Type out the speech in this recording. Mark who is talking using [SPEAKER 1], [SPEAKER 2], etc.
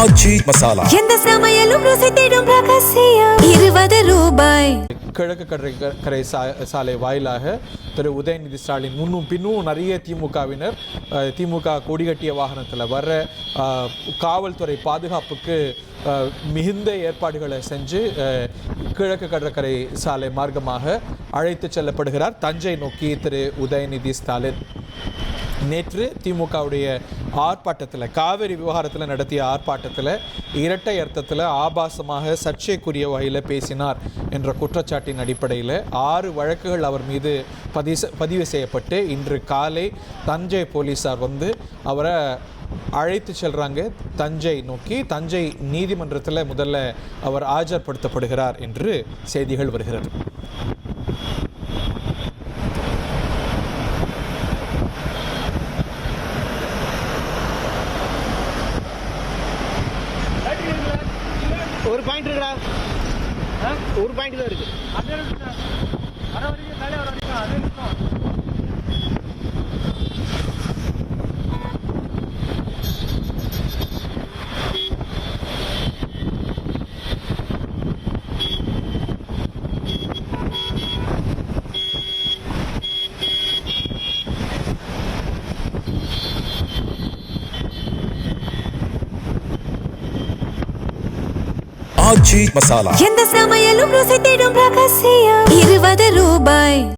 [SPEAKER 1] ஆச்சி மசாலா
[SPEAKER 2] எந்த சமையலும் ருசி தேடும் ரகசியம் 20 ரூபாய்.
[SPEAKER 3] கிழக்கு கடற்கரை சாலை வாயிலாக திரு உதயநிதி ஸ்டாலின் முன்னும் பின்னும் நிறைய திமுகவினர் திமுக கொடிகட்டிய வாகனத்தில் வர்ற காவல்துறை பாதுகாப்புக்கு மிகுந்த ஏற்பாடுகளை செஞ்சு கிழக்கு கடற்கரை சாலை மார்க்கமாக அழைத்து செல்லப்படுகிறார் தஞ்சை நோக்கி திரு உதயநிதி ஸ்டாலின். நேற்று திமுகவுடைய ஆர்ப்பாட்டத்தில் காவிரி விவகாரத்தில் நடத்திய ஆர்ப்பாட்டத்தில் இரட்டை அர்த்தத்தில் ஆபாசமாக சர்ச்சைக்குரிய வகையில் பேசினார் என்ற குற்றச்சாட்டின் அடிப்படையில் 6 வழக்குகள் அவர் மீது பதிவு செய்யப்பட்டு இன்று காலை தஞ்சை போலீஸார் வந்து அவரை அழைத்து செல்கிறாங்க தஞ்சை நோக்கி. தஞ்சை நீதிமன்றத்தில் முதல்ல அவர் ஆஜர்படுத்தப்படுகிறார் என்று செய்திகள் வருகிறது.
[SPEAKER 4] ஒரு பாயிண்ட் இருக்குடா, ஒரு பாயிண்ட் தான் இருக்கு.
[SPEAKER 1] ஆச்சி மசாலா
[SPEAKER 2] எந்த சமையலும் ருசி தேடும் ரகசியம் 20 ரூபாய்.